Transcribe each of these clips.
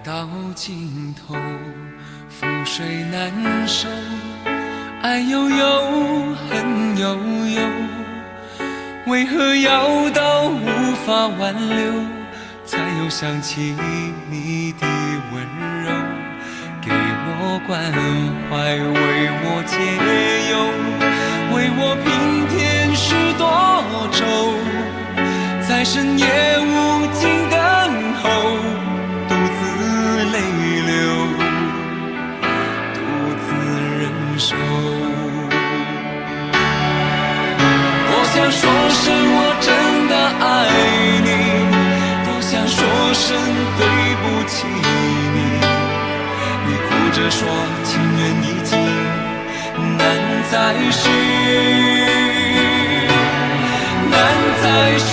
到尽头，覆水难收，爱悠悠，恨悠悠，为何要到无法挽留，才又想起你的温柔，给我关怀，为我解忧，为我平添许多愁，在深夜无尽等候，独自泪流，独自忍受。多想说声我真的爱你，多想说声对不起你，你哭着说情缘已尽，难再续，难再续。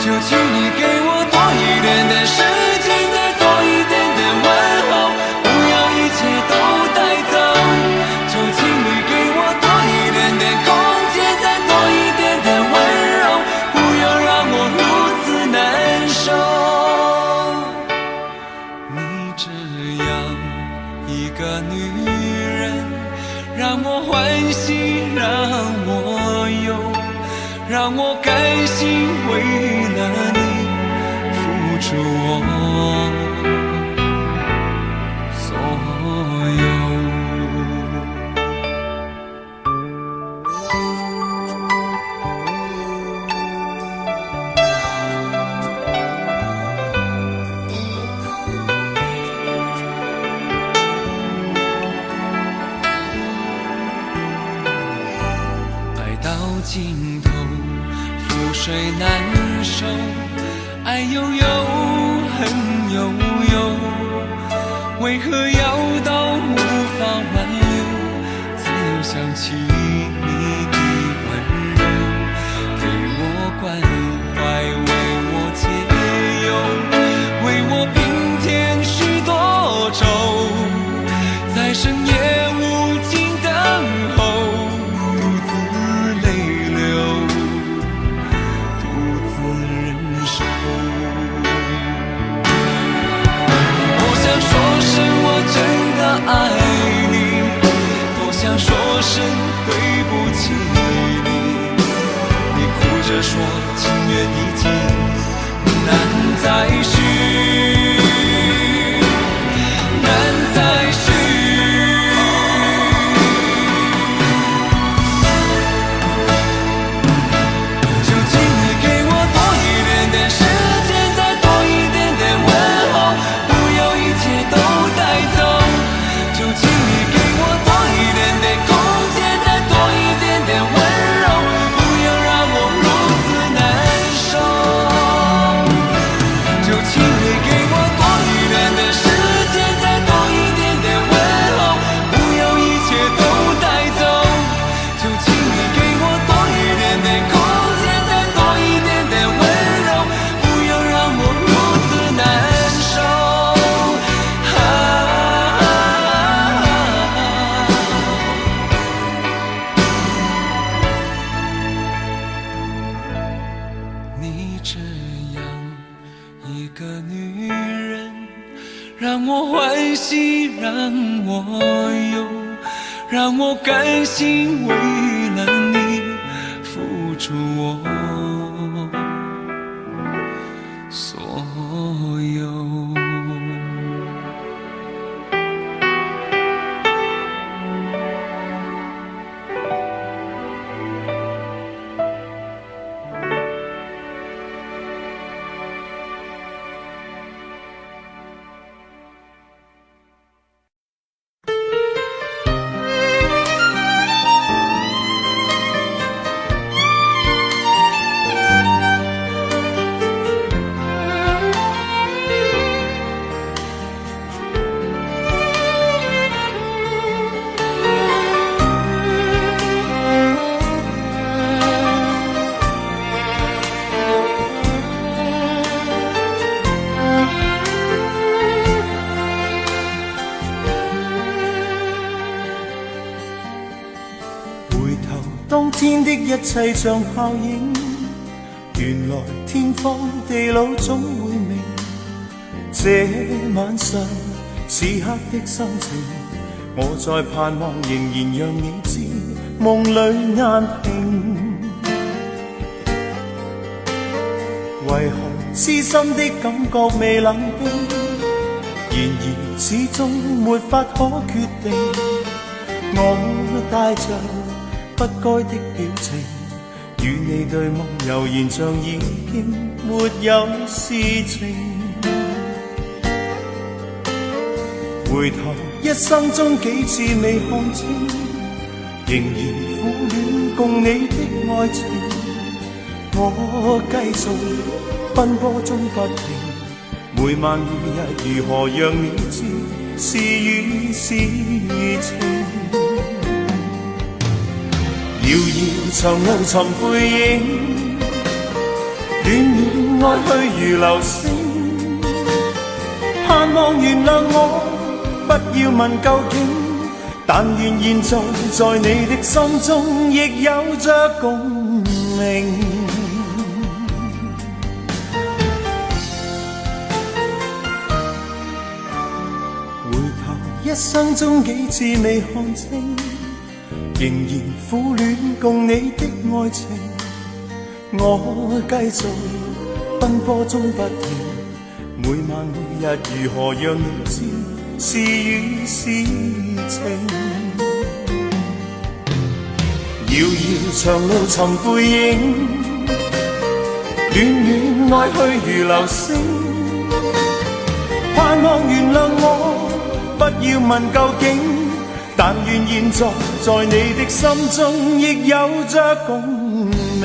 就请你给我多一点的时间，再多一点的问候，不要一切都带走。就请你给我多一点的空间，再多一点的温柔，不要让我如此难受。你这样一个女人，让我欢喜，让我忧，让我甘心为了你付出我所有。爱到尽头，覆水难收，爱悠悠，恨悠悠，为何要到无法挽留，才又想起你的温柔，给我关怀，为我解忧，为我平添许多愁，在深夜无尽等候，独自泪流，独自忍受。多想说声我真的爱你，多想说声对不起你，你哭着说情缘已尽，难再续，难再续。就请你给我多一点的时间，再多一点的问候，不要一切都带走。就请你给我多一点的空间，再多一点的温柔，不要让我如此难受。就请你给我多一点的时间，再多一点的问候，不要一切都带走。就请你给我多一点的空间，再多一点的温柔，不要让我如此难受。你这样一个女人，让我欢喜，让我忧，让我甘心为了你付出我所有。回頭，當天的一切像泡影，原來天荒地老總會明。這晚上此刻的心情，我在盼望，仍然讓你知夢裏難平。為何痴心的感覺未冷冰？然而始終沒法可決定。我帶着不該的表情，與你對望，悠然像已經沒有事情。回頭一生中幾次未看清，仍然苦戀共你的愛情。我繼續奔波中不停，每晚每日如何讓你知是與是情。遙遙長路尋背影，戀戀愛去如流星。盼望原諒我，不要問究竟，但願現在在你的心中亦有着共鳴。回頭一生中幾次未看清，仍然苦戀共你的愛情。我繼續奔波中不停，每晚每日如何讓你知是與是情。遙遙長路尋背影，戀戀愛去如流星。盼望原諒我，不要問究竟，但願現在在你的心中亦有着共鳴。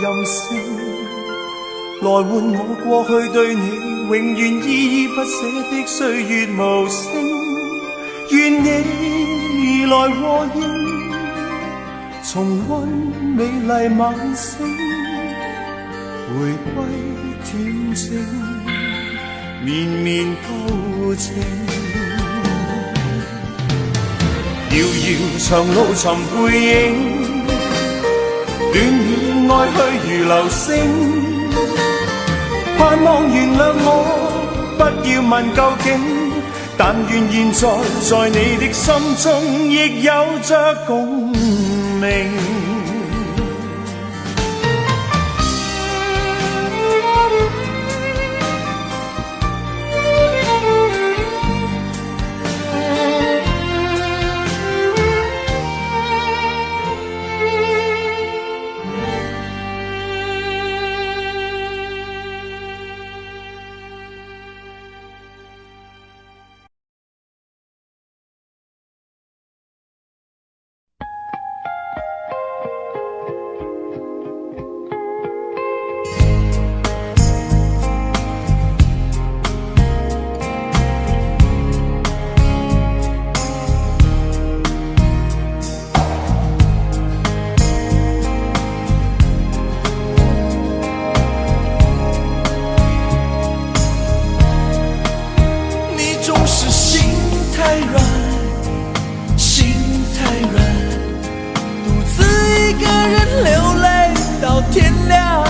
任性來換我過去對你永遠依依不捨的歲月無聲，願你來和應，重溫美麗晚星，回歸恬靜綿綿舊情。遙遙長路尋背影，戀戀愛去如流星。盼望原諒我，不要問究竟，但願現在在你的心中亦有着共鳴。天亮，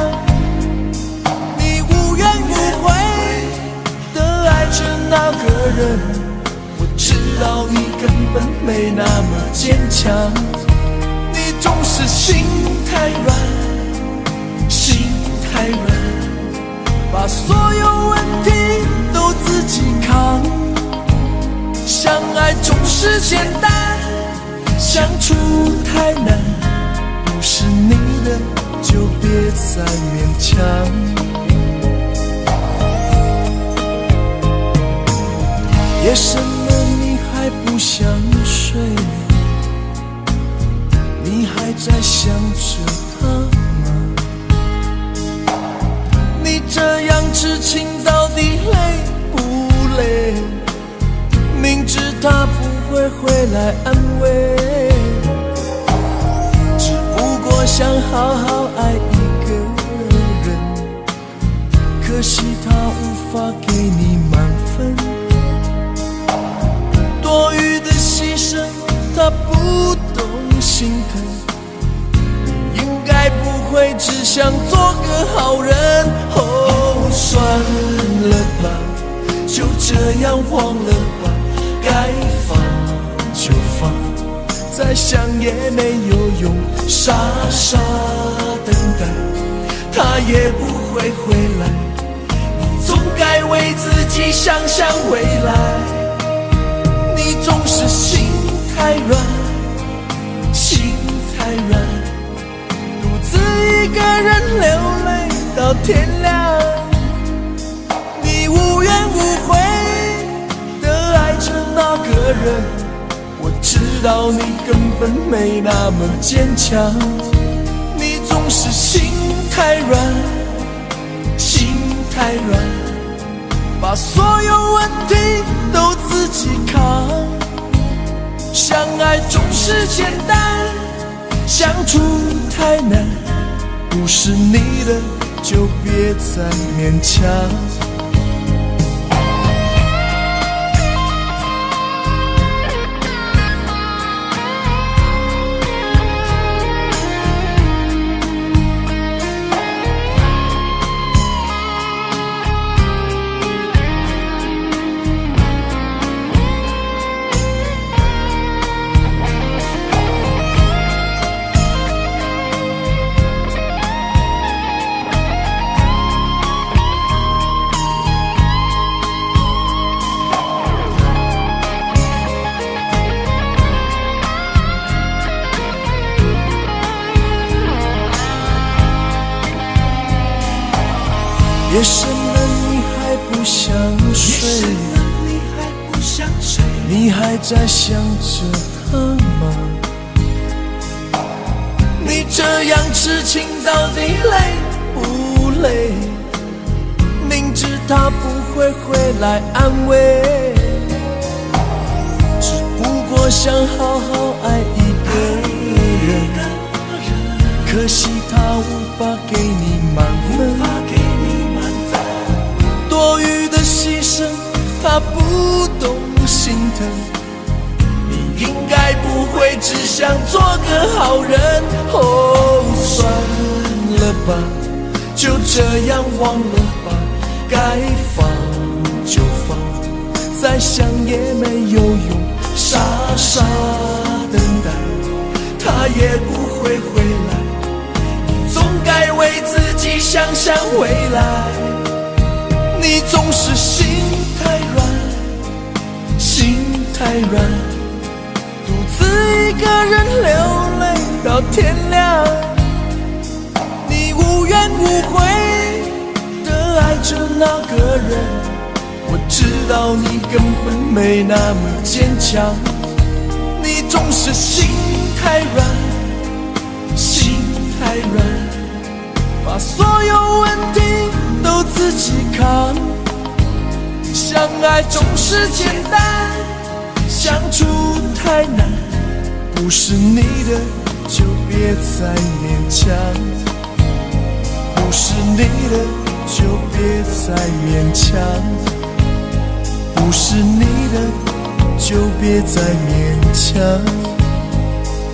你无怨无悔地爱着那个人，我知道你根本没那么坚强，你总是心太软，心太软，把所有问题都自己扛。相爱总是简单，相处太难，不是你的就别再勉强。夜深了你还不想睡，你还在想着他吗？你这样痴情到底累不累？明知他不会回来安慰，只不过想好好爱一个人，可惜他无法给你满分，多余的牺牲他不懂心疼，应该不会只想做个好人。哦，算了吧，就这样忘了吧，该放就放，再想也没有用，傻傻等待他也不会回来，你总该为自己想想未来。你总是心太软，心太软，独自一个人流泪到天亮。你无怨无悔地爱着那个人，我知道你根本没那么坚强。你总是心太软，心太软，把所有问题都自己扛。相爱总是简单，相处太难，不是你的就别再勉强。夜深了你还不想睡，你还在想着他吗？你这样痴情到底累不累？明知他不会回来安慰，只不过想好好爱一个人，可惜他无法给你满分，多余的牺牲他不懂心疼，你应该不会只想做个好人。哦，算了吧，就这样忘了吧，该放就放，再想也没有用，傻傻等待他也不会回来，你总该为自己想想未来。你总是心太软，心太软，独自一个人流泪到天亮。你无怨无悔地爱着那个人，我知道你根本没那么坚强。你总是心太软，心太软，把所有问题都自己扛。相爱总是简单，相处太难，不是你的就别再勉强，不是你的就别再勉强，不是你的就别再勉强，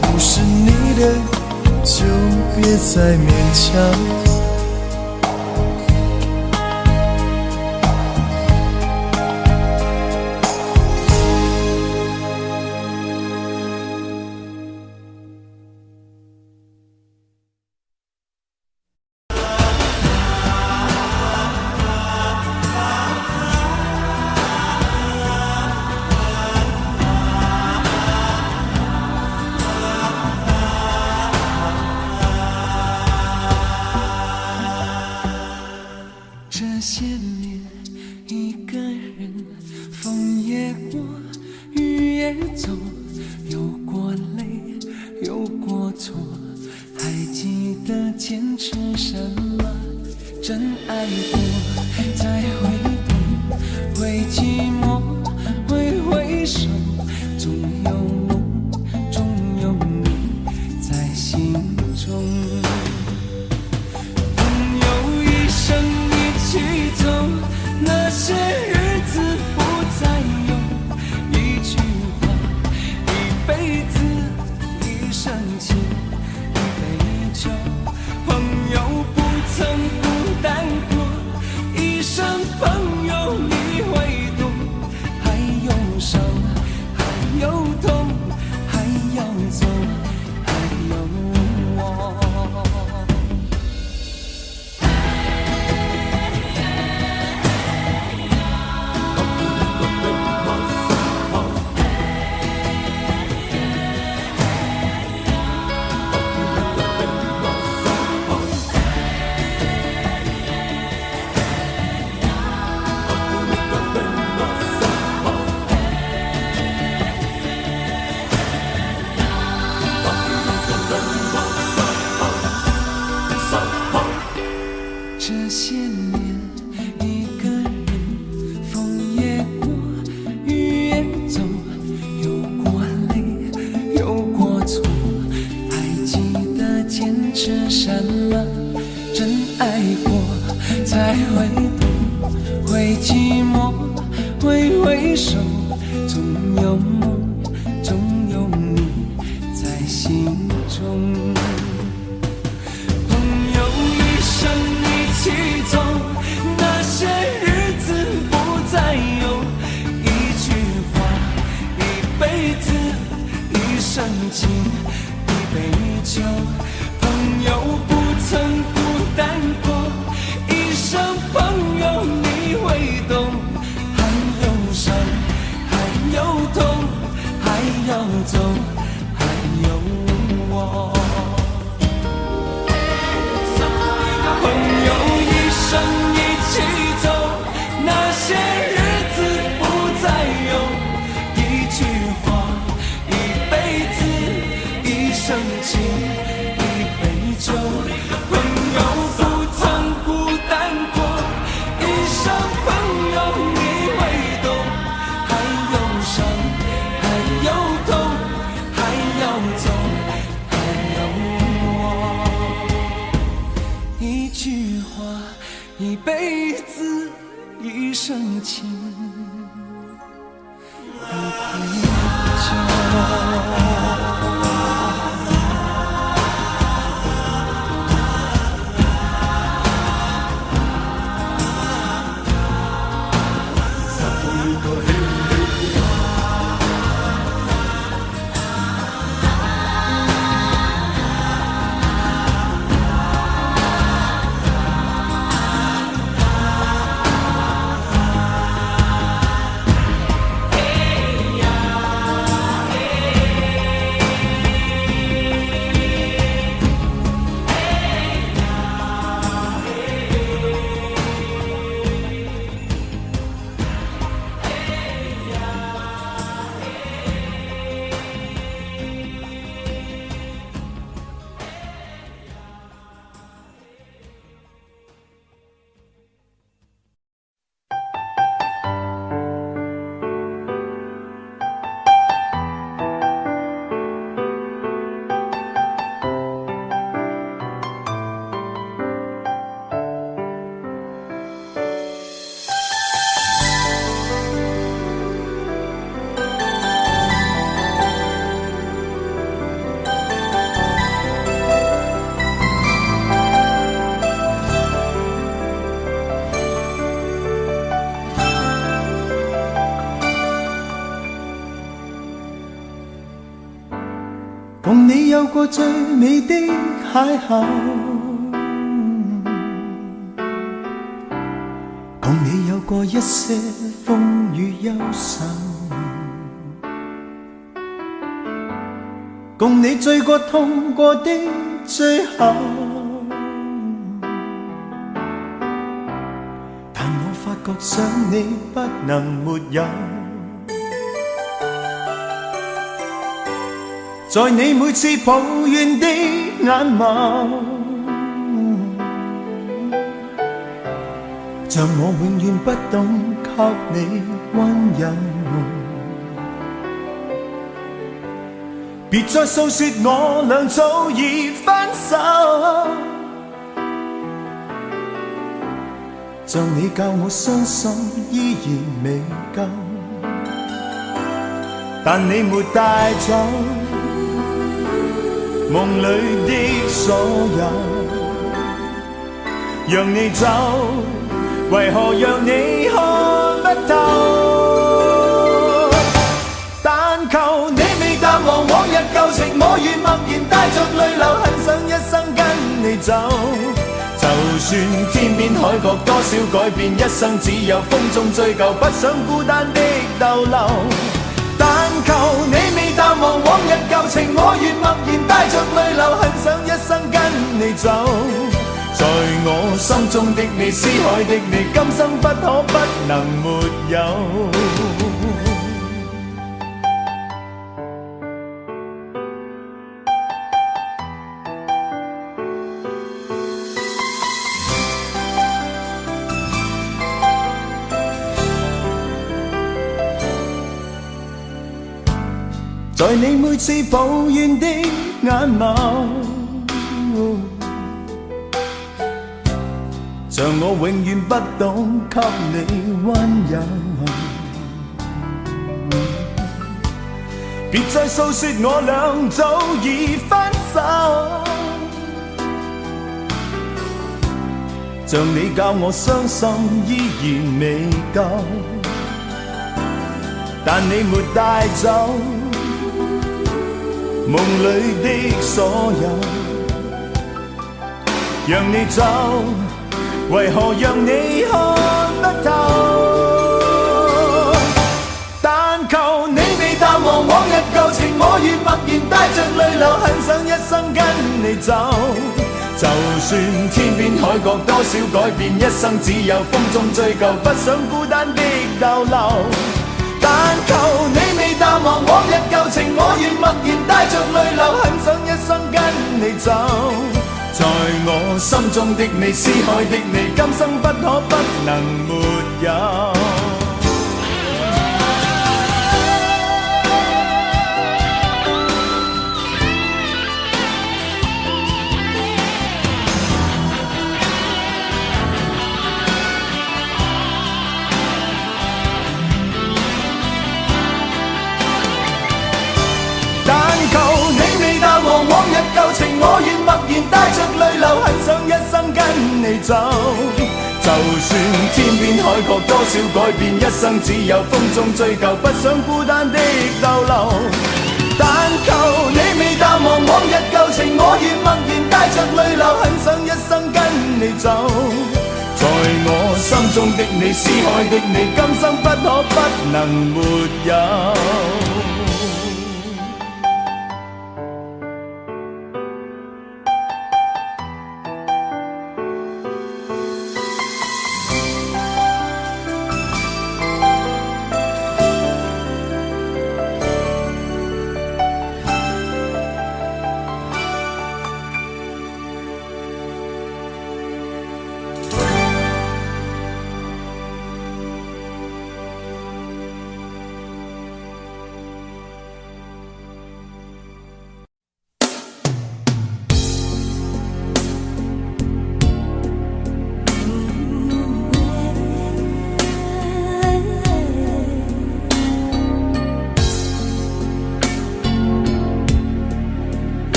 不是你的就别再勉强。些年，一个人，风也过，雨也走，有过泪，有过错，还记得坚持什么？真爱过，再回头，会寂寞，会回首，总有梦，总有你在心中。那些日子不再有，一句话，一辈子，一生情，一杯酒。朋友不曾孤单过，一生朋友你会懂。还有伤，还有痛，还要走，还有我。这些年，一个人，风也过，雨也走，有过泪，有过错，还记得坚持什么？真爱过，才会懂，会寂寞，会回首，总有梦，总有你在心中。一起走，那些日子不再有，一句话，一辈子，一生情，一杯酒。朋友不曾孤单过，一生朋友你会懂。还有伤，还有痛，还要走，还有我。一起走，那些日子不再有，一句话，一辈子，一生情，一杯酒。朋友不曾孤单过，一生朋友你会懂。还有伤，还有痛，还要走，还有我。一句话，一辈子，一生情，一杯酒。共你有過最美的邂逅，共你有過一些風雨憂愁，共你醉過痛過的最後，发觉想你不能没有，在你每次抱怨的眼眸，像我永远不懂给你温柔。别再诉说我俩早已分手，像你教我伤心依然未够，但你没带走梦里的所有，让你走，为何让你看不透？但求你未淡忘往日旧情，我愿默然带着泪流，很想一生跟你走。就算天边海角多少改变，一生只有风中追究，不想孤单的逗留。但求你未淡忘往日旧情，我愿默然带着泪流，很想一生跟你走。在我心中的你，思海的你，今生不可不能没有。在你每次抱怨的眼眸，像我永远不懂给你温柔。别再诉说我俩早已分手，像你教我伤心依然未够，但你没带走梦里的所有，让你走，为何让你看不透？但求你未淡忘往日旧情，我愿默然带着泪流，很想一生跟你走。就算天边海角多少改变，一生只有风中追究，不想孤单的逗留。但求你未淡忘往日旧情，我愿默然带着泪流，很想一生跟你走。在我心中的你，思海的你，今生不可不能没有。往日旧情，我愿默然带着泪流，很想一生跟你走。就算天边海角多少改变，一生只有风中追究，不想孤单的逗留。但求你未淡忘往日旧情，我愿默然带着泪流，很想一生跟你走。在我心中的你，思海的你，今生不可不能没有。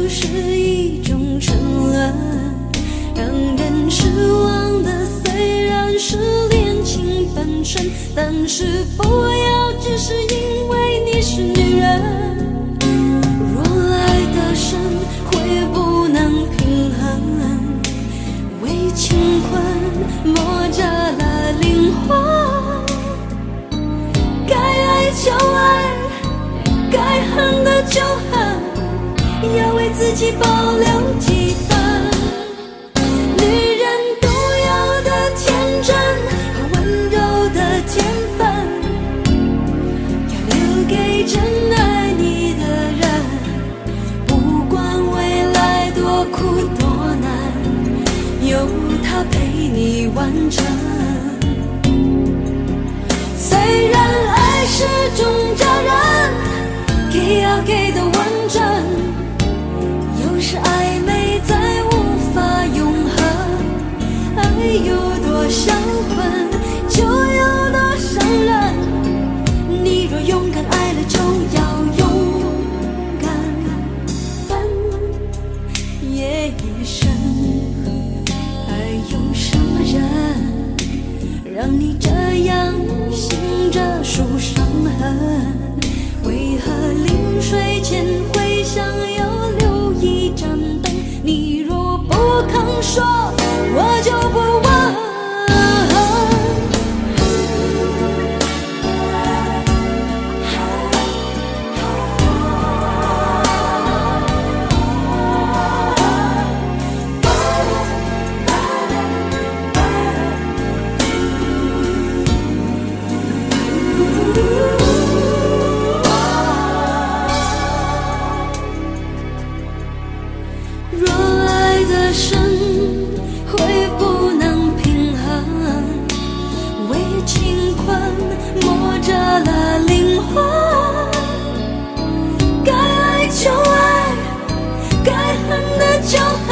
是一种沉沦，让人失望。但是不要只是因为你是女人。若爱得深，会不能平衡，为情困磨折了灵魂。该爱就爱，该恨的就恨，要为自己保留几分。女人独有的天真和温柔的天分，要留给真爱你的人。不管未来多苦多难，有他陪你完成。虽然爱是种责任，给要给的完整，有时暧昧再无法永恒。爱有多销魂，就有多伤人。你若勇敢爱了，就要勇敢分夜一生。还有什么人让你这样醒着数伤痕？为何临睡前会想要留一盏灯？你若不肯说，我就不问。若爱得深，会不能平衡，为情困磨折了灵魂。该爱就爱，该恨的就恨，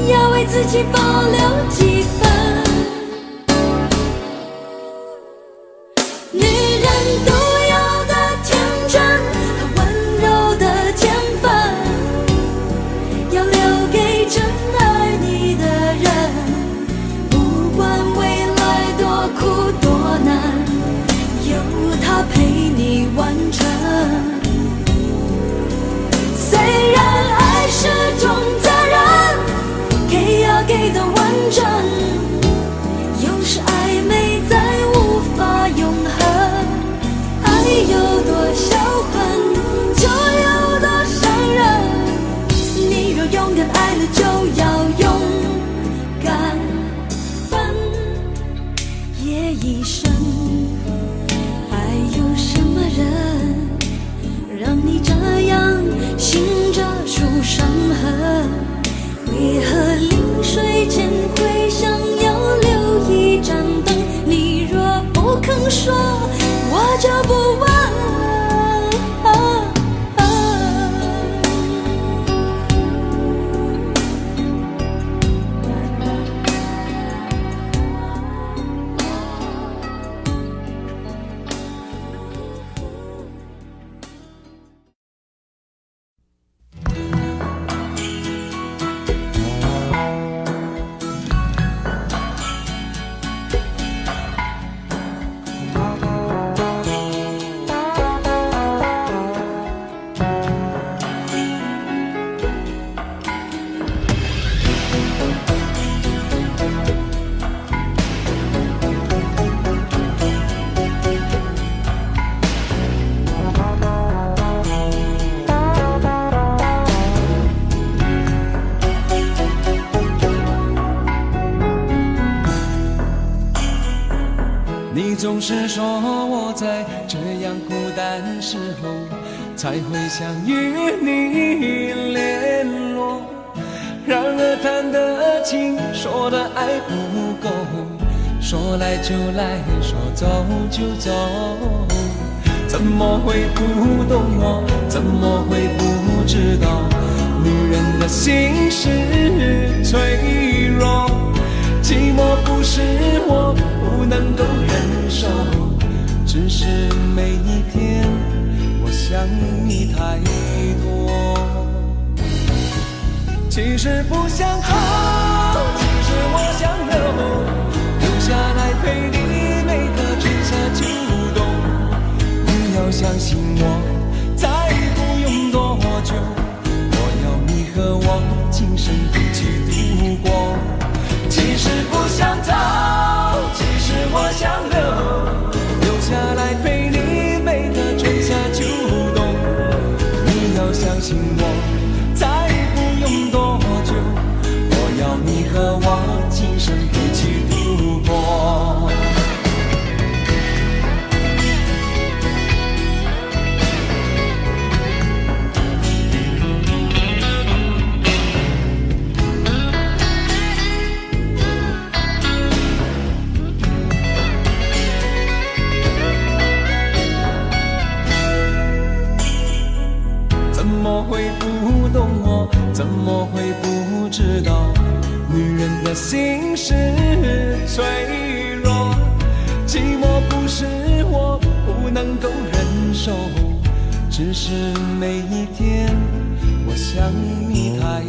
要为自己保留几分。女人独有的天真和温柔的天分，要留给真爱你的人。不管未来多苦多难，有他陪你完成。虽然爱是种责任，给要给的完整，有时暧昧再无法永恒。爱有多销魂，就有多伤人。你若勇敢爱了，就要勇敢分夜一生。还有什么人让你这样醒着数伤痕？为何临睡前会想要留一盏灯？你若不肯说，我就不问。你总是说我在这样孤单时候才会想与你联络，然而谈的情，说的爱不够，说来就来，说走就走。怎么会不懂我？怎么会不知道？女人的心是脆弱，寂寞不是我不能够忍受，只是每一天我想你太多。其实不想走，其实我想留下来陪你每个今生一起度过。怎么会不懂我？怎么会不知道？女人的心是脆弱，寂寞不是我不能够忍受，只是每一天我想你太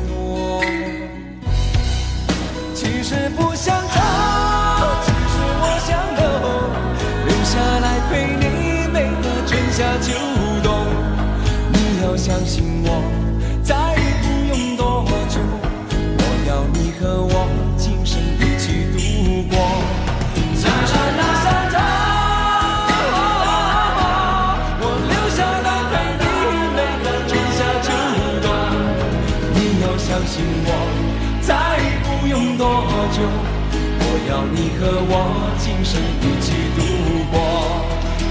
多。其实不想走，其实我想留下来陪你每个春夏秋冬。你要相信我，再不用多久，我要你和我今生一起度过。其实不想走，我留下来陪你每个春夏秋冬。你要相信我，再不用多久，我要你和我今生一起度过。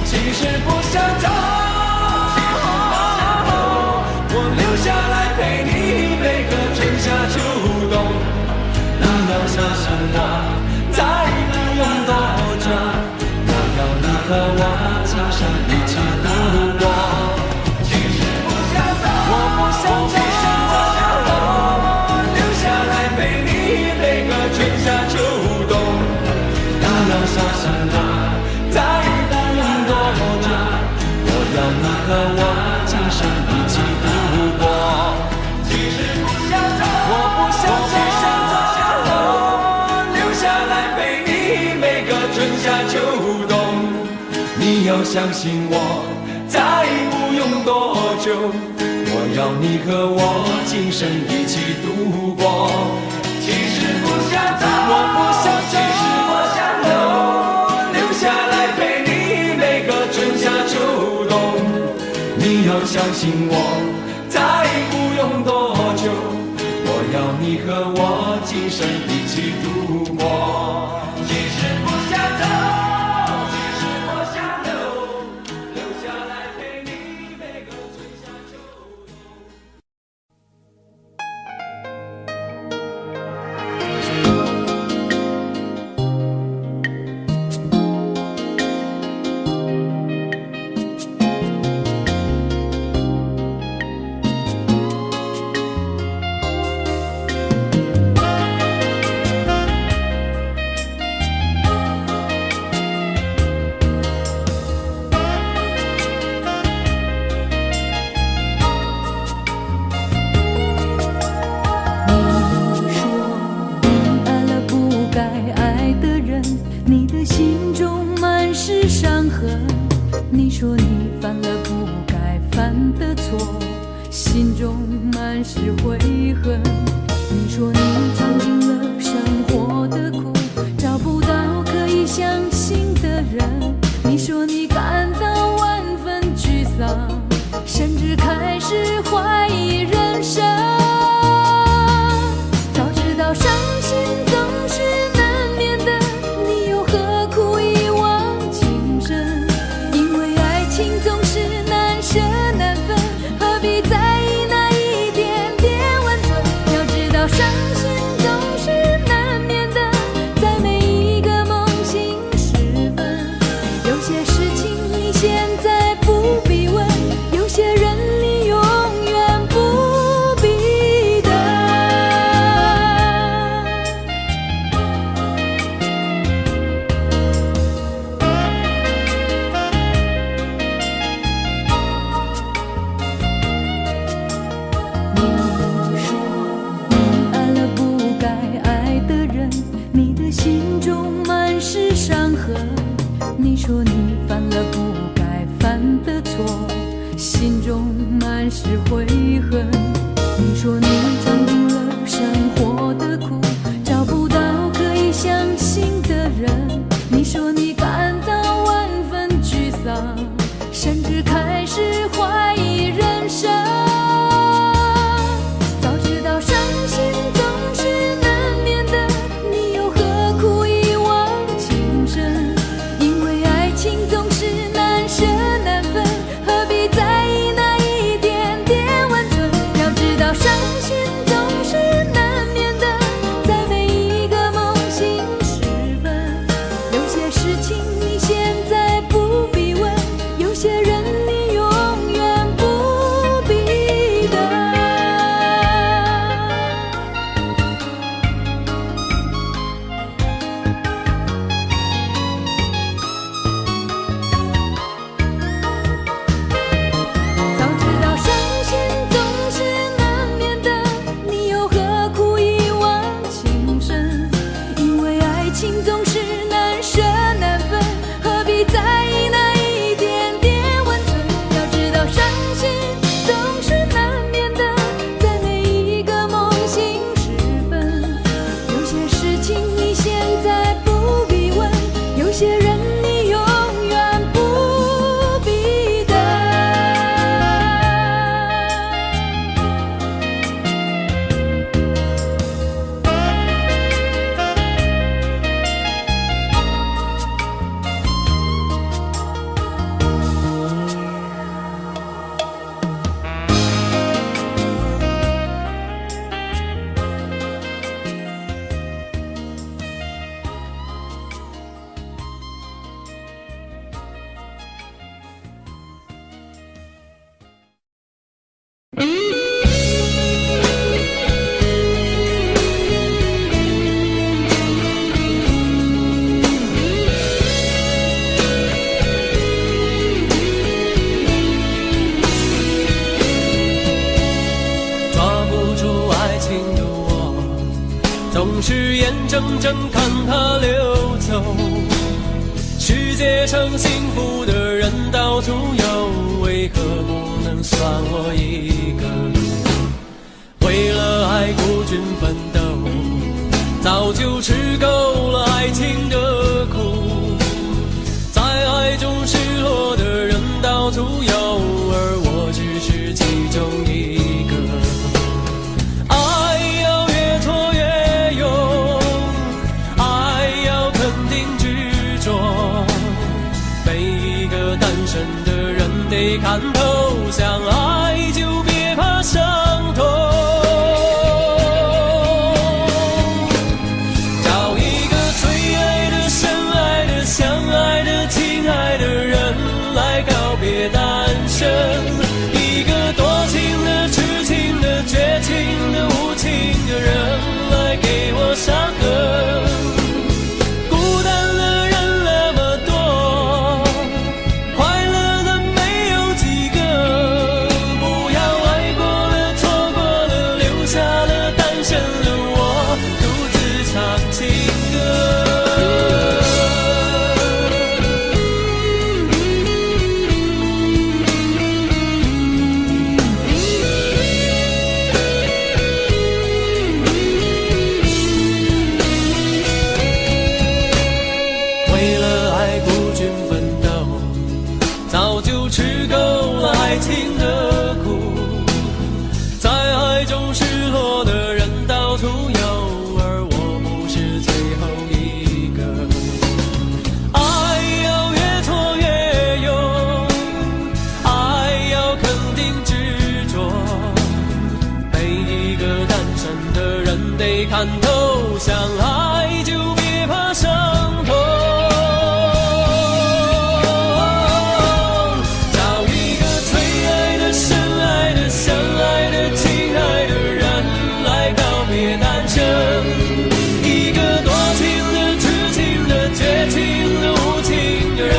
其实不想走，我留下来陪你每个春夏秋冬。你要相信我，再不用多久，我要你和我今生一起度过。其实不想走，我不想走，留下来陪你每个春夏秋冬。你要相信我，再不用多久，我要你和我今生一起度过。其实不想走，我不想走，留下来陪你每个春夏秋冬。你要相信我，再不用多久，我要你和我今生一起度过。其实不想走，我不想走，其实我想留下来陪你每个春夏秋冬。你要相信我，再不用多久，我要你和我今生一起度过。其实不想走，其实我想留下来陪你每个春夏秋冬。你说你犯了不该犯的错，心中满是悔恨。你说你尝尽了生活的苦，找不到可以相信的人。你说你感到万分沮丧，甚至开始怀疑人生。早知道伤心总是难免的，你又何苦一往情深？因为爱情总是难舍难分，何必在意那一点点温存？要知道伤心总是难免的，在每一个梦醒时分。有些事情你现在不必问，有些人你永远不必等。你说你爱了不该爱的人，你的心中满是伤痕。你说你犯了不该犯的错，心中满是悔恨。你说你尝尽了生活的苦，找不到可以相信的人。你说你感到万分沮丧，甚至开始怀疑人生。早知道伤心总是难免的，睁睁看它流走。世界上幸福的人到处有，为何不能算我一个？为了爱孤军奋斗，早就吃够了爱情的苦。在爱中失落的人到处有，而我只是其中一个。爱要越挫越勇，爱要肯定执着，每一个单身的人得看透，相爱就别怕伤痛。找一个最爱的、深爱的、相爱的、亲爱的人来告别单身，一个多情的、痴情的、绝情的、无情的人来给我伤痕。孤单的人那么多，快乐的没有几个，不要爱过了、错过了，留下了单身的我，独自唱情歌。为了爱孤军奋斗，早就吃够了爱情的苦。在爱中失落的人到处有，而我不是最后一个。爱要越挫越勇，爱要肯定执着，每一个单身的人得看透，相爱就别怕伤痛。找一个最爱的、深爱的、相爱的、亲爱的人来告别单身，一个多情的、痴情的、绝情的、无情的人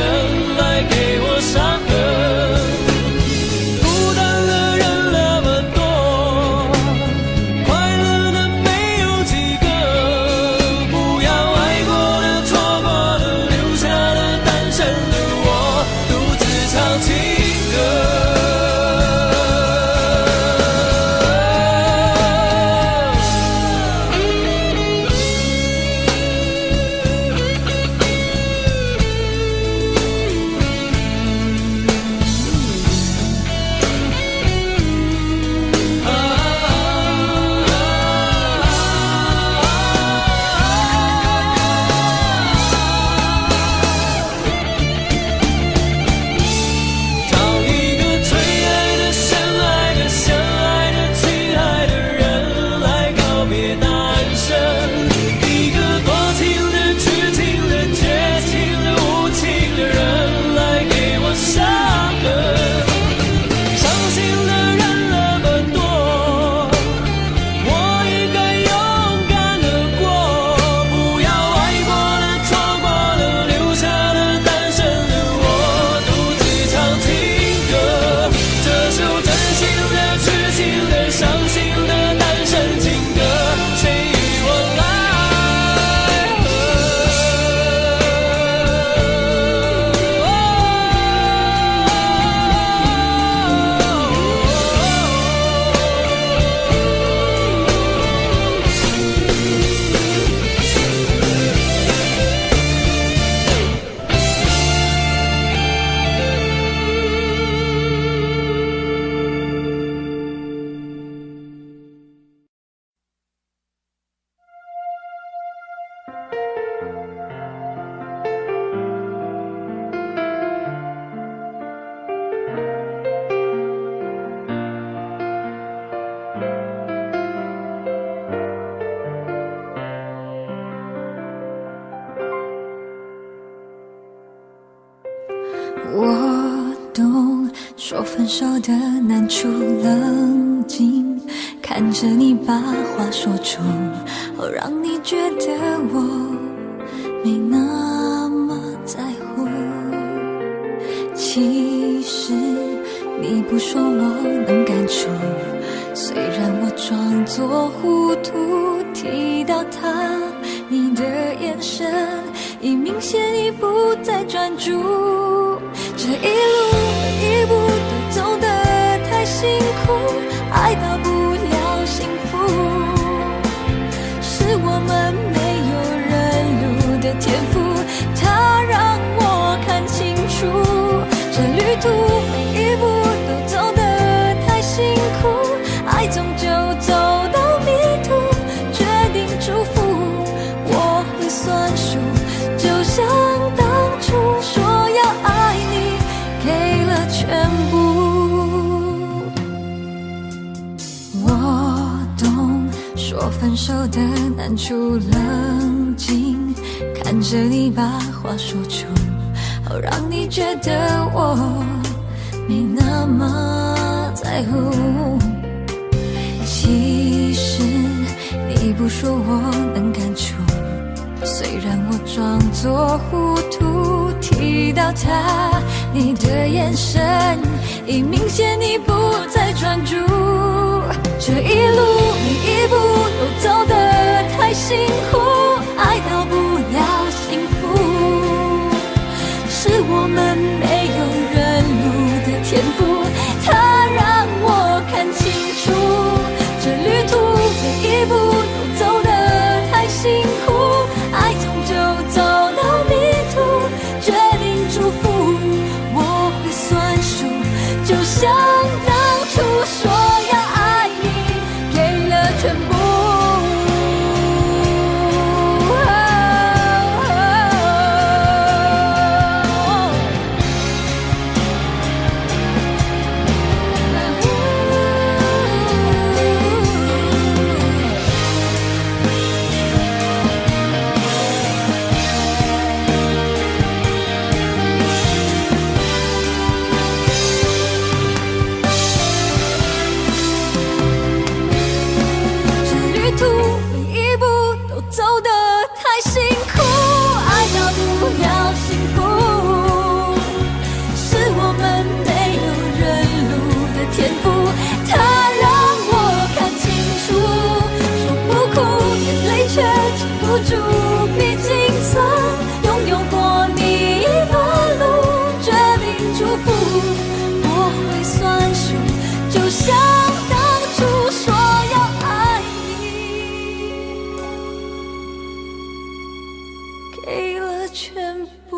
来给我伤痕。孤单的人那么多，快乐的没有几个，不要爱过了、错过了，留下了单身的我，独自唱情歌。找一个最爱的、深爱的、相爱的、亲爱的人来告别单身，一个多情的、痴情的、绝情的、无情的人来给我伤痕。伤心的人那么多，我应该勇敢地过，不要爱过了、错过了，留下了单身的我，独自唱情歌。这首真心的、痴情的、伤心的单身情歌，谁与我来我懂，说分手的难处，冷静看着你把话说出，让你觉得我没那么在乎。其实你不说我能感触，虽然我装作糊涂，提到他你的眼神已明显已不再专注。这一路每一步都走得太辛苦，爱到不了幸福，是我们没有认路的天赋，它让我看清楚。这旅途每一步都走得太辛苦，爱终究走到迷途，决定祝福我会算数，就像当初说要爱你，给了全部。我懂说分手的难处，冷静看着你把话说出，好让你觉得我没那么在乎。其实你不说我能感触，虽然我装作糊涂，提到他，你的眼神已明显你不再专注。这一路每一步都走得太辛苦，爱到不了幸福，是我们没有认路的天赋，它让我看清楚。这旅途每一步都走得太辛苦，爱终究走到迷途，决定祝福我会算数，就像当初说要爱你，给了全部。给了全部。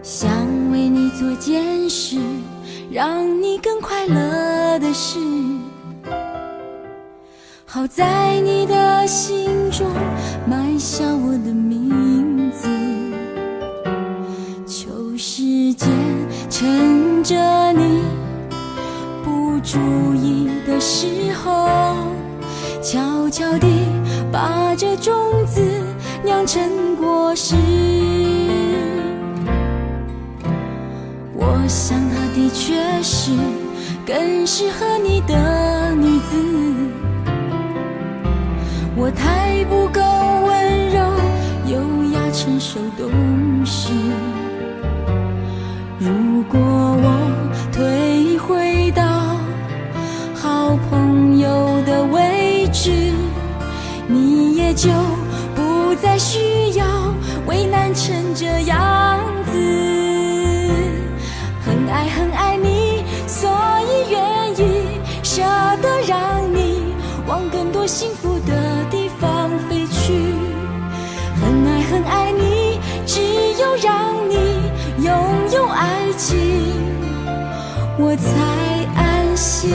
想为你做件事，让你更快乐的事，好在你的心中埋下我的名字。求时间趁着你不注意的时候，悄悄地把这种子酿成果实。我想她的确是更适合你的女子，我太不够温柔优雅成熟懂事。如果我退回到好朋友的位置，你也就不再需要为难成这样子。很爱你，所以愿意舍得让你往更多幸福的地方飞去。很爱你，只有让你拥有爱情，我才安心。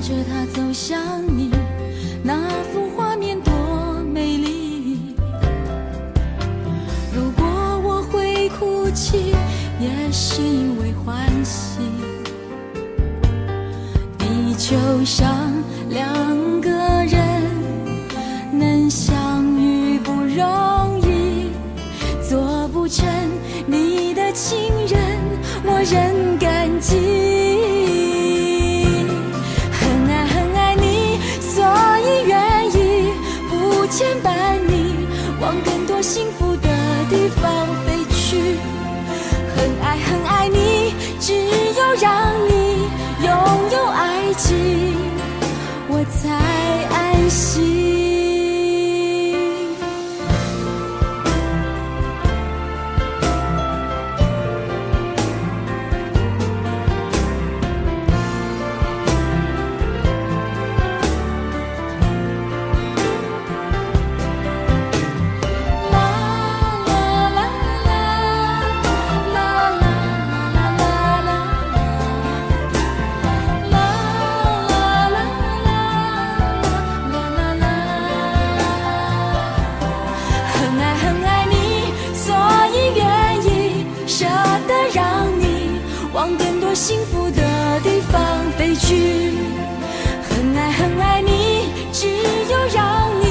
着他走向你，那幅画面多美丽。如果我会哭泣，也是因为欢喜。地球上两个人能相遇不容易，做不成你的情人，我仍感激。很爱很爱你，所以愿意不牵绊你，往更多幸福的地方飞去。很爱很爱你，只有让你拥有爱情，我才安心。幸福的地方飞去，很爱很爱你，只有让你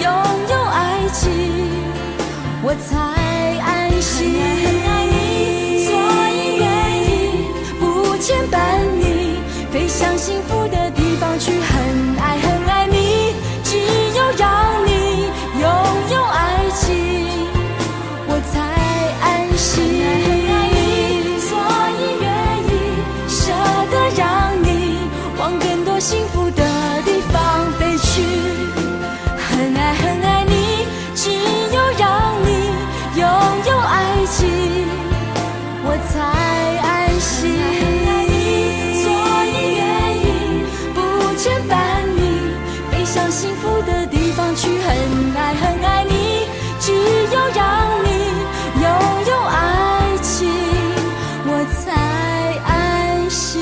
拥有爱情，我才安心。很爱你，所以愿意不牵绊你，飞向幸福的地方去。很爱很爱你，只有让你拥有爱情，我才安心。幸福的地方飞去，很爱很爱你，只有让你拥有爱情，我才安心。所以愿意不牵绊你，飞向幸福的地方去。很爱很爱你，只有让你拥有爱情，我才安心。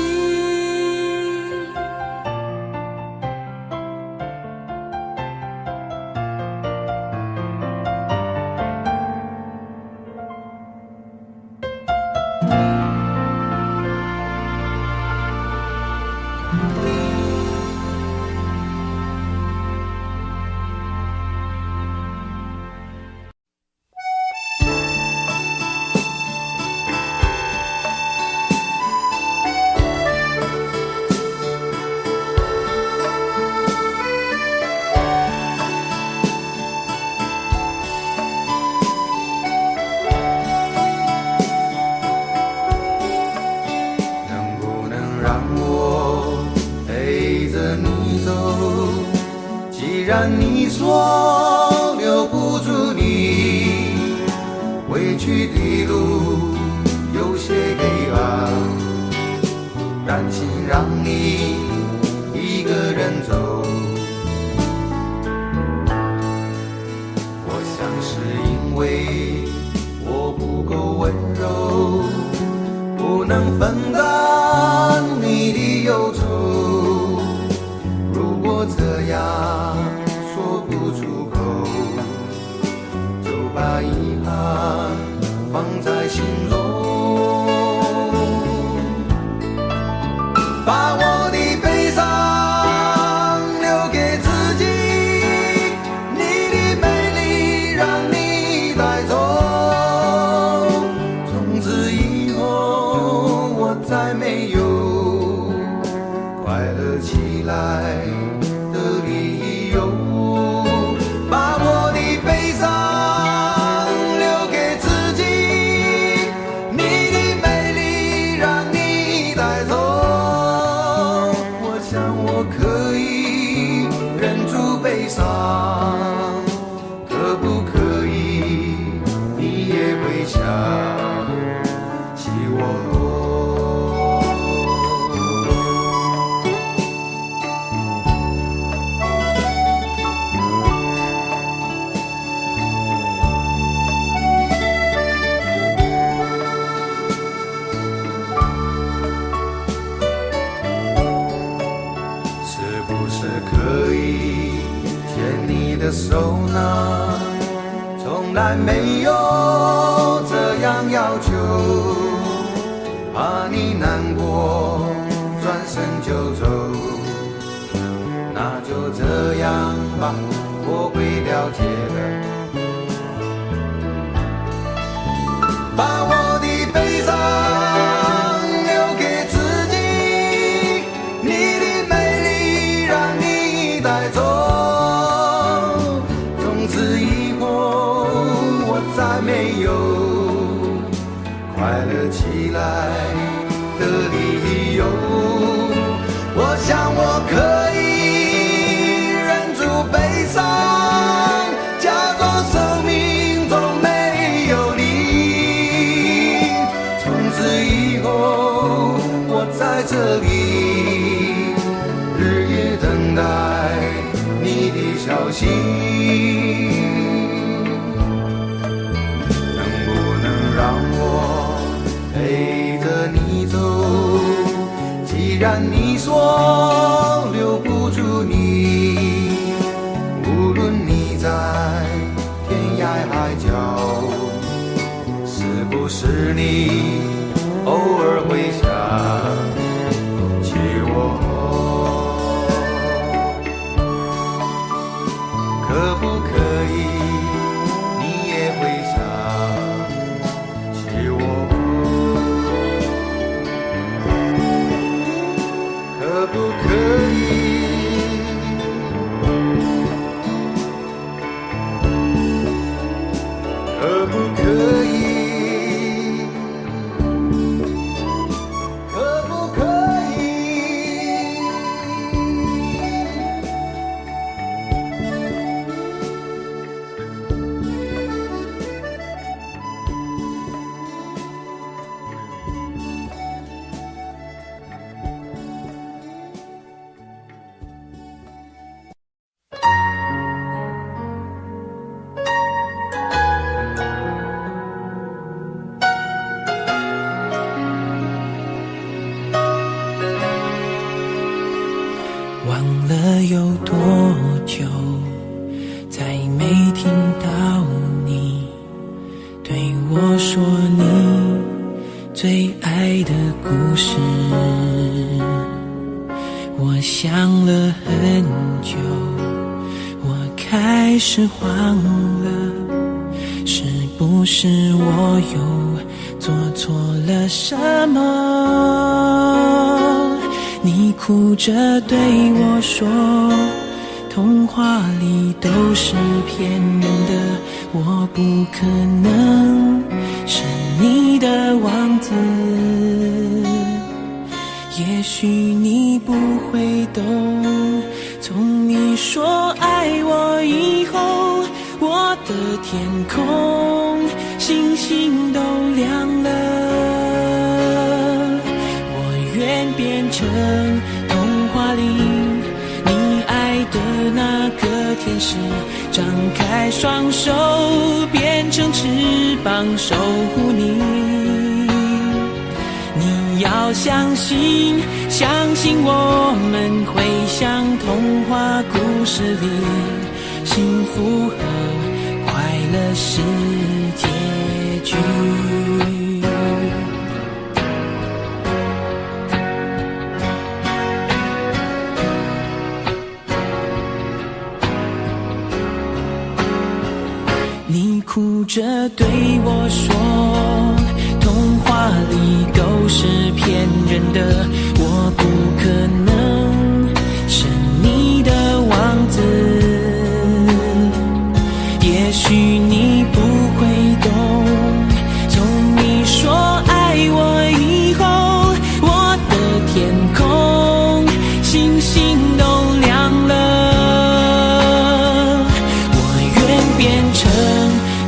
既然你说留不住你，回去的路有些黑暗，担心让你一个人走。我想是因为我不够温柔，不能分担你的忧愁。如果这样说不出口，就把遗憾放在心中，把我的悲伤留给自己，你的美丽让你带走。从此以后我再没有快乐起来的理由，把我的悲伤留给自己，你的美丽让你带走。我想我可以忍住悲伤，可不可以你也会想起我？是可以牵你的手呢？从来没有这样要求，怕你难过转身就走。那就这样吧，我会了解的。把我的悲伤留给自己，你的美丽让你带走。从此以后我再没有快乐起来的理由。我想我可以忍住悲伤，假装生命中没有你。从此以后我在这里日夜等待你的消息。能不能让我陪着你走？既然你说留不住你，无论你在天涯海角，是不是你偶尔会想起我？可不可以你也会想起我？可不可以？可不可以？可不可以？忘了有多久，再没听到你对我说你最爱的故事。我想了很久，我开始慌了，是不是我又做错了什么？你哭着对我说，童话里都是骗人的，我不可能是你的王子。也许你不会懂，从你说爱我以后，我的天空星星都亮了。我愿变成童话里你爱的那个天使，张开双手变成翅膀守护你。你要相信，相信我们会像童话故事里，幸福和快乐是结局。你哭着对我说，童话里都是骗人的，我不可能是你的王子。也许你不会懂，从你说爱我以后，我的天空星星都亮了。我愿变成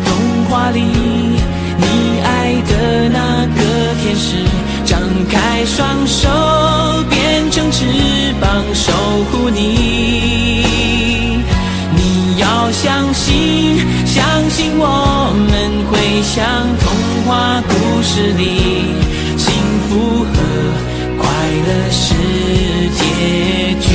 童话里你爱的那个天使，张开双手变成翅膀守护你。你要相信，相信我们会像童话故事里，幸福和快乐是结局。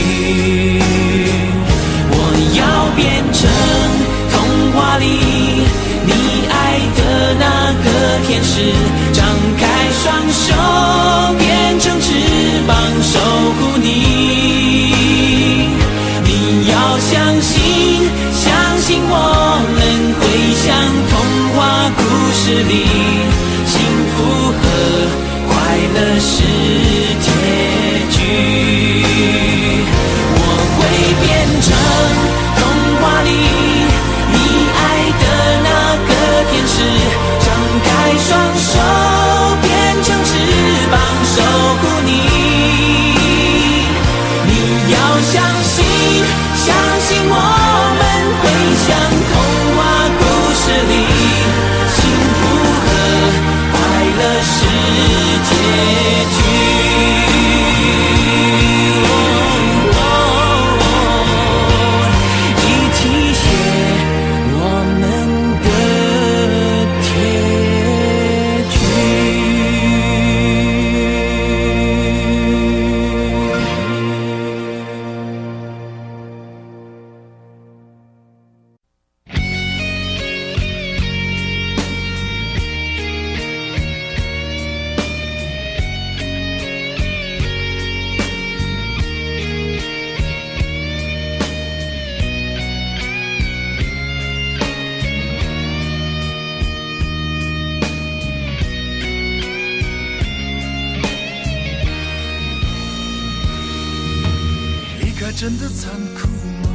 真的残酷吗？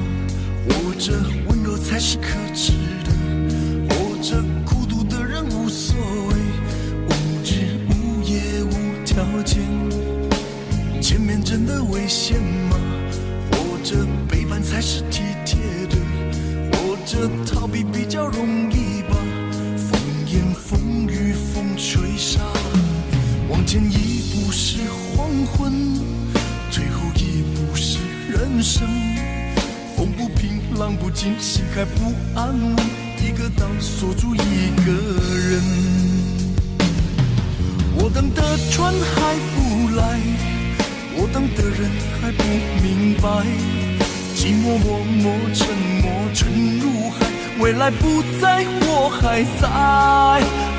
活着温柔才是可耻的，活着孤独的人无所谓，无日无夜无条件。前面真的危险吗？活着背叛才是体贴的，活着逃避比较容易吧。风言风语风吹沙，往前一步是黄昏，最后一步是人生。风不平浪不静，心还不安稳，一个岛锁住一个人。我等的船还不来，我等的人还不明白，寂寞默默沉默沉入海，未来不在我还在。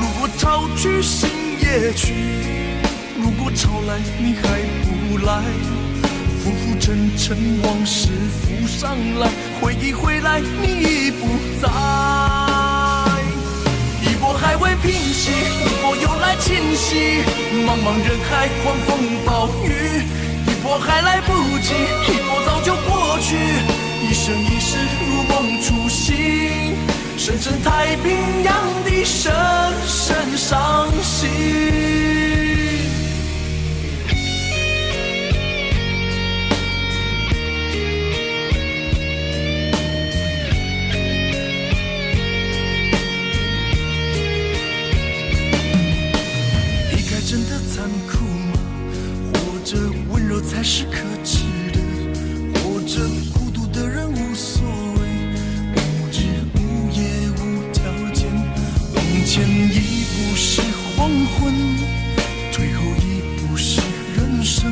如果潮去心也去，如果潮来你还不来，浮浮沉沉往事浮上来，回忆回来你已不在。一波还未平息，一波又来侵袭，茫茫人海狂风暴雨，一波还来不及，一波早就过去，一生一世如梦初醒，深深太平洋的深深伤心。才是可耻的，活着孤独的人无所谓，无日无夜无条件。往前一步是黄昏，退后一步是人生。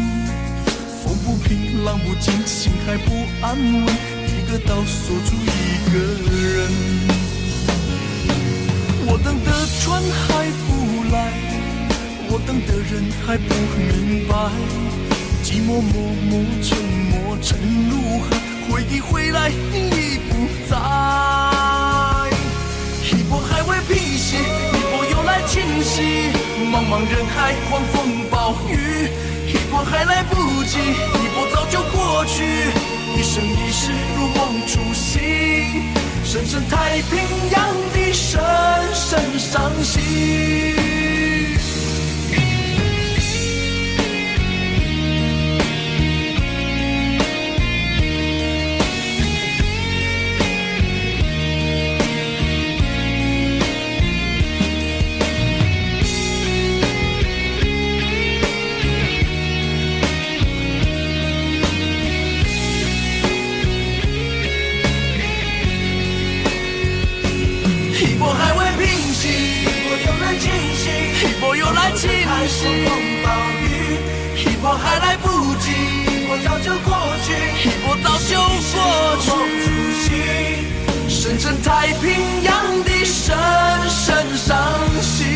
风不平浪不静，心还不安稳，一个岛锁住一个人。我等的船还不来，我等的人还不明白，寂寞默默沉默沉入海，回忆回来你已不在。一波还未平息，一波又来侵袭，茫茫人海狂风暴雨，一波还来不及，一波早就过去，一生一世如梦初醒，深深太平洋的深深伤心。侵袭，一波还来不及，一波早就过去，一波早就过去，深深太平洋的深深伤心，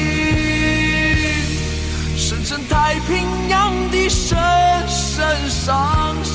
深深太平洋的深深伤心。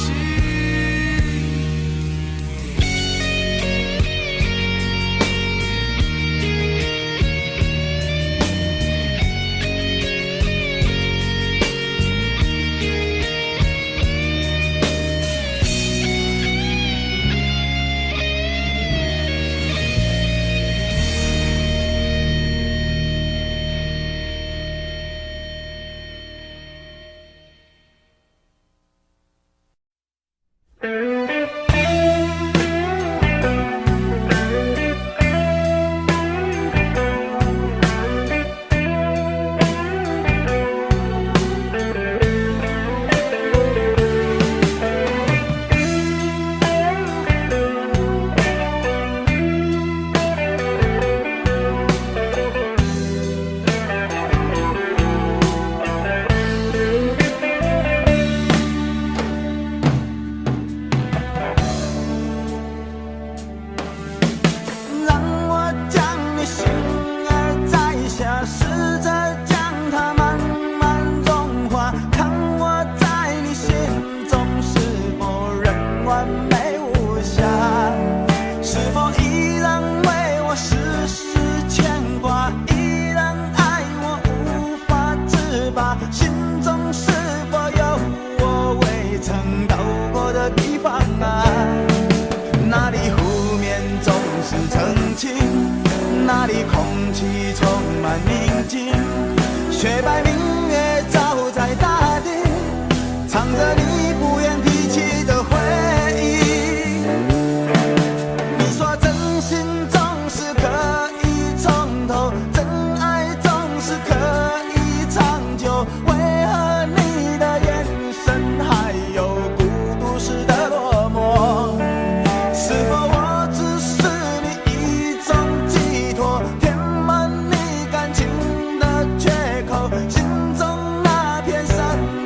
过的地方啊，那里湖面总是澄清，那里空气充满宁静，雪白明月照在大地，唱着你不愿提起的回忆。你说真心总是可以从头，真爱总是可以长久，为何你的眼神还有孤独时的落寞？是否我只是你一种寄托，填满你感情的缺口？心中那片森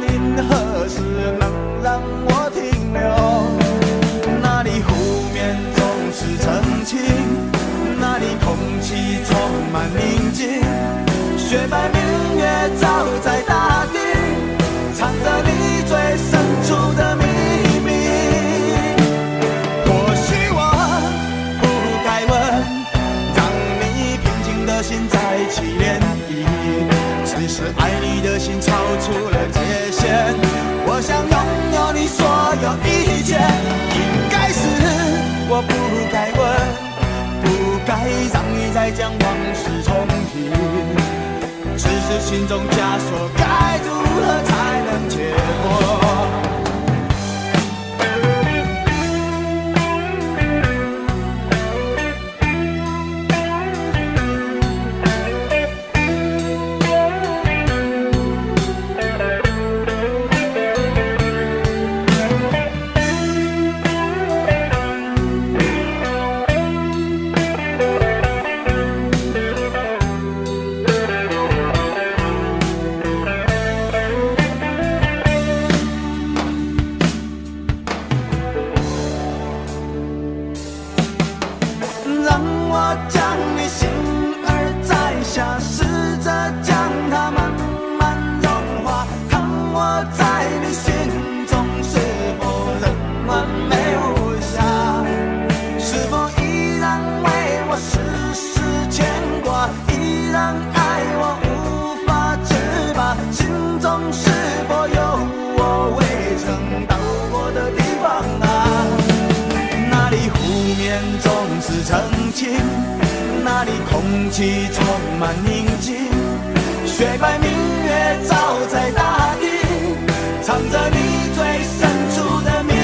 林何时能让我停留？那里湖面总是澄清，那里空气充满宁静，雪白明月照在大地，藏着你最深处的秘密。或许我不该问，让你平静的心再起涟漪，只是爱你的心超出了界限。我想拥有你所有一切，应该是我不该问，不该让你再将往事重提，只是心中枷锁该如何才能解脱？让我将你心儿摘下，试着将它慢慢融化，看我在你心中是否仍完美无瑕，是否依然为我时时牵挂，依然爱我无法自拔，心中是否有我未曾到过的地方啊？那里湖面总是澄清，那里空气充满宁静，雪白明月照在大地，藏着你最深处的秘密。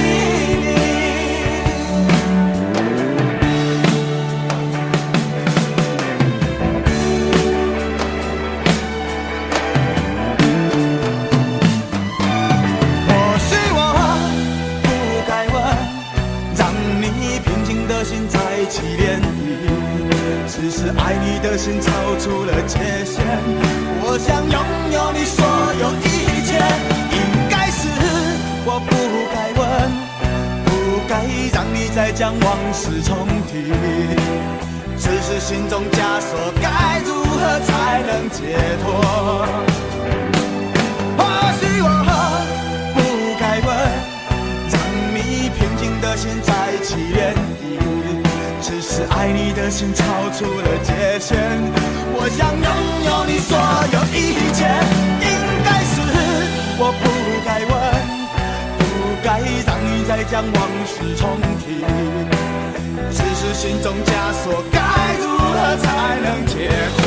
或许我不该问，让你平静的心再起涟漪，只是爱你的心超出了界限。我想拥有你所有一切，应该是我不该问，不该让你再将往事重提，只是心中枷锁该如何才能解脱？或许我不该问，让你平静的心再起涟漪，只是爱你的心超出了界限。我想拥有你所有一切，应该是我不该问，不该让你再将往事重提，只是心中枷锁该如何才能解脱？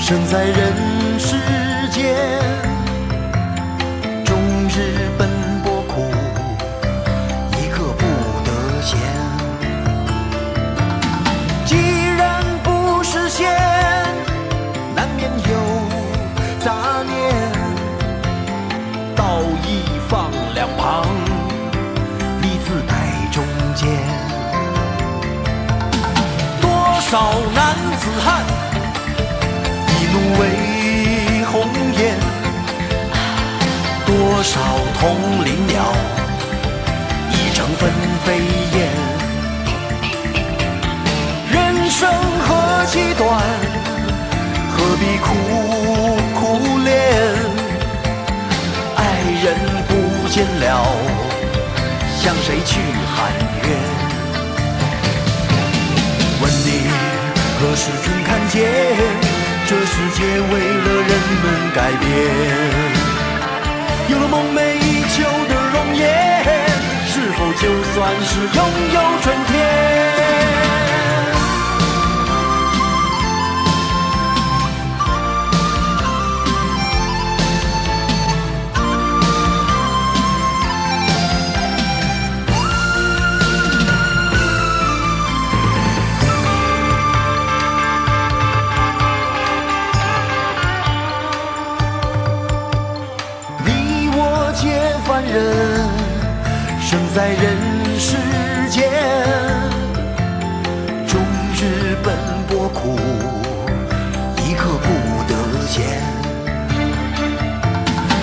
生在人世间，终日奔波苦，一刻不得闲。既然不实现，难免有杂念，道义放两旁，利字摆中间。多少男子汉，一怒为红颜，多少同林鸟，一城分飞燕。人生何其短，何必苦苦恋？爱人不见了，向谁去喊冤？问你何时曾看见，这世界为了人们改变？有了梦寐以求的容颜，是否就算是拥有春天？凡人生在人世间，终日奔波苦，一刻不得闲。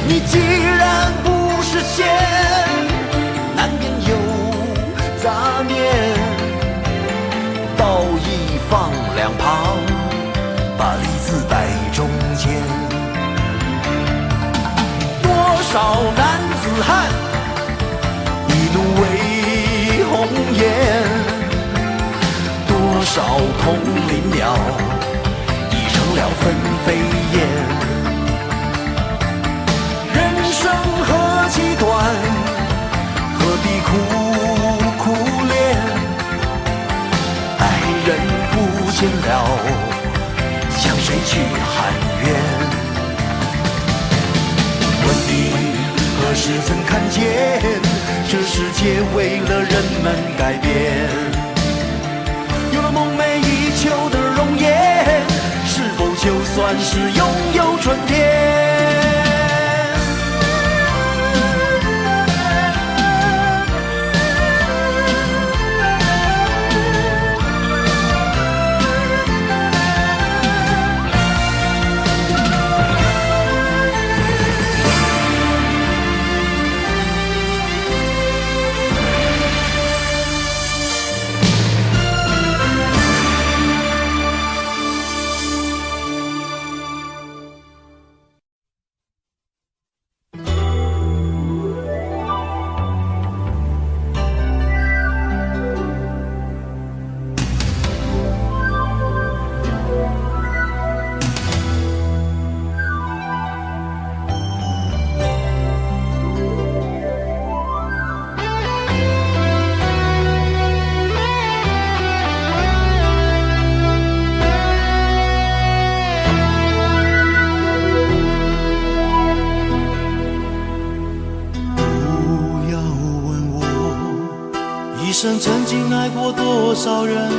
你既然不实现，难免有杂念，道义放两旁，把利字摆中间。多少男子汉，一怒为红颜，多少同林鸟，已成了分飞燕。人生何其短，何必苦苦恋？爱人不见了，向谁去喊冤？问你何时曾看见，这世界为了人们改变？有了梦寐以求的容颜，是否就算是拥有春天？曾经爱过多少人，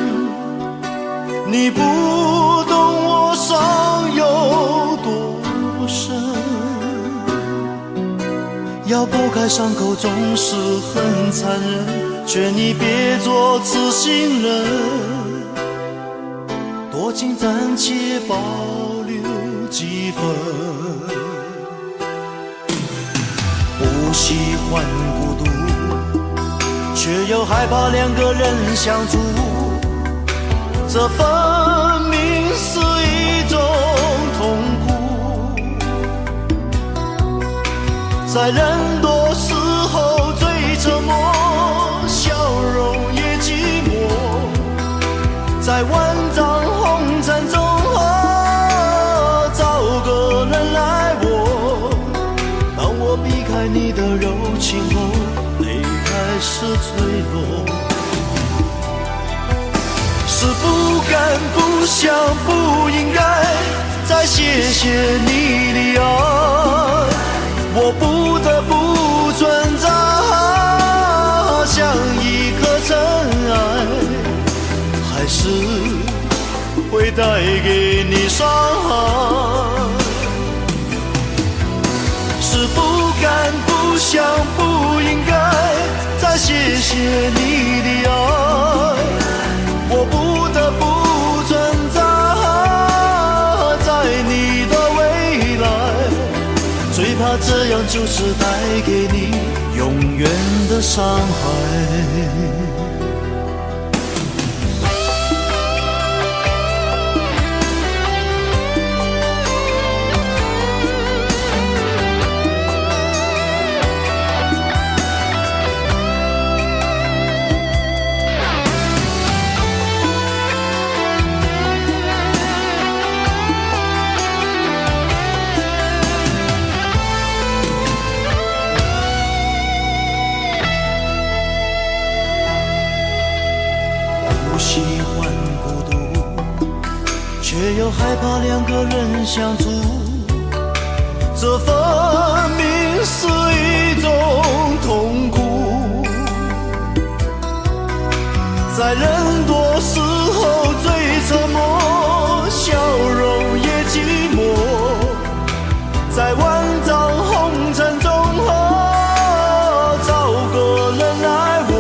你不懂我伤有多深。要剥开伤口总是很残忍，劝你别做痴心人，多情暂且保留几分。不喜欢孤独，却又害怕两个人相处，这分明是一种痛苦。在人多时候最沉默，笑容也寂寞。在万丈红尘中，找个人来握。当我避开你的柔情后，开始脆弱，是不敢、不想、不应该，再谢谢你的爱，我不得不存在，像一颗尘埃，还是会带给你伤害。是不敢、不想、不应该再谢谢你的爱，我不得不存在在你的未来，最怕这样就是带给你永远的伤害。喜欢孤独，却又害怕两个人相处，这分明是一种痛苦。在人多时候最沉默，笑容也寂寞，在万丈红尘中找个人爱我。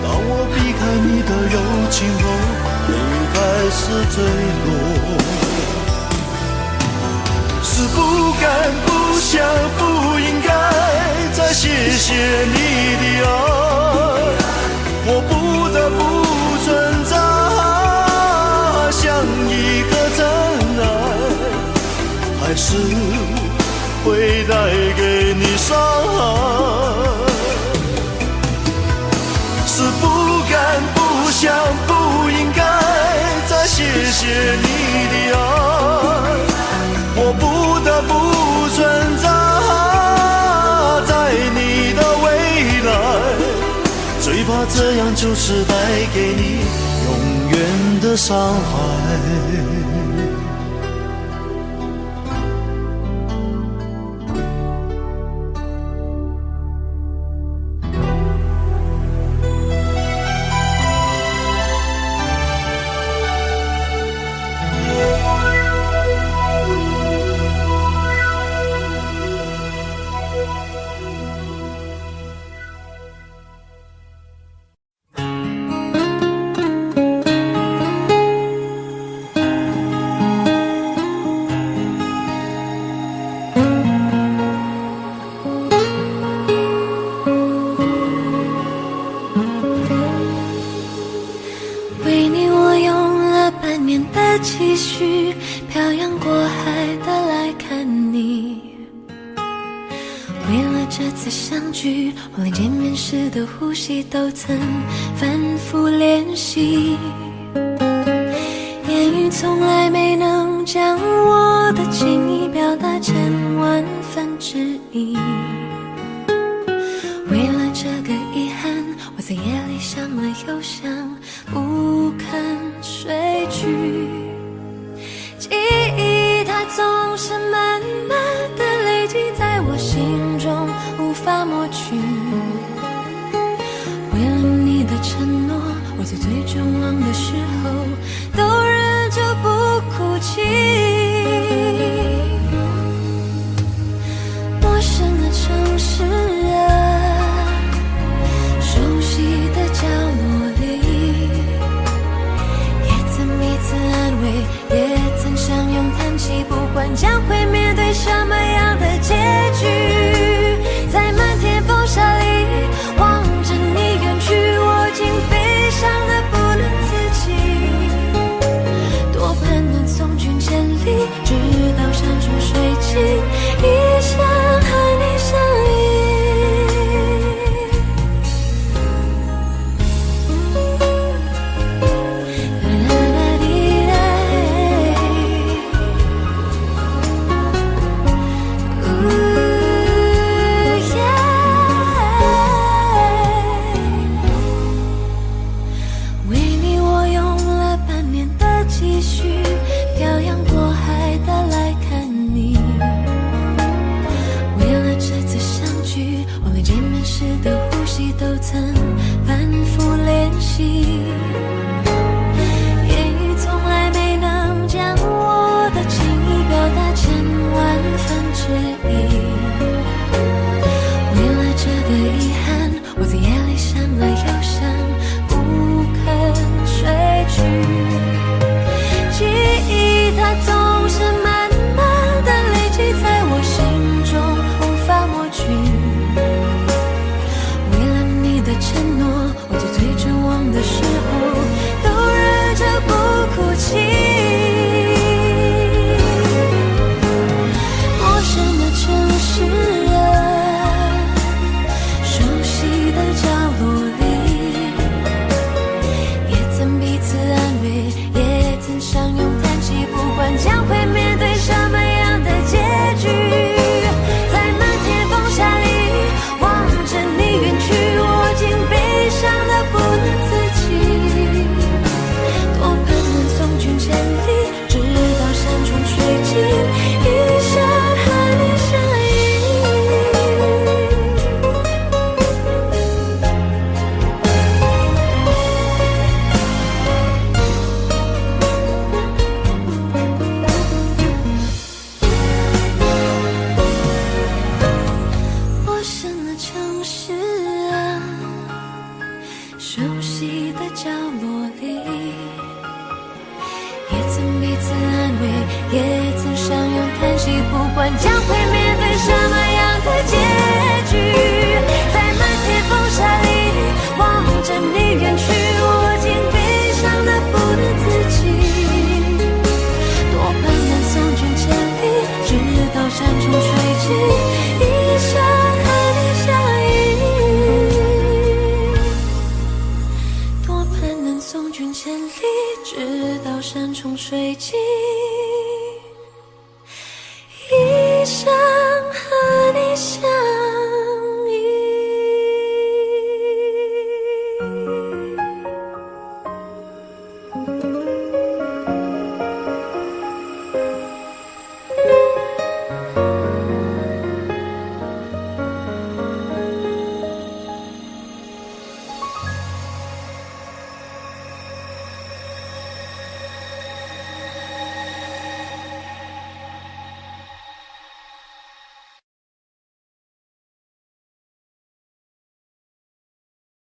当我避开你的柔情后，泪开始坠落。是不敢、不想、不应该再谢谢你的爱，我不得不存在，像一颗尘埃，还是会带给你伤害。是不敢、不想、不应该再谢谢你的爱，我不得不存在在你的未来，最怕这样就是带给你永远的伤害。期许漂洋过海的来看你，为了这次相聚，我连见面时的呼吸都曾反复练习，言语从来没能将我的情意表达成万分之一。为了这个遗憾，我在夜里想了又想，不肯睡去。记忆它总是慢慢地累积在我心中，无法抹去。为了你的承诺，我在最绝望的时候都忍着不哭泣。陌生的城市啊，熟悉的角落里，也曾彼此安慰，也曾相拥叹息，不管将会面对什么样的结局，在漫天风沙管将会面对什么样的结局，在漫天风沙里望着你远去，我竟悲伤得不能自己。多盼能相距千里，直到山穷水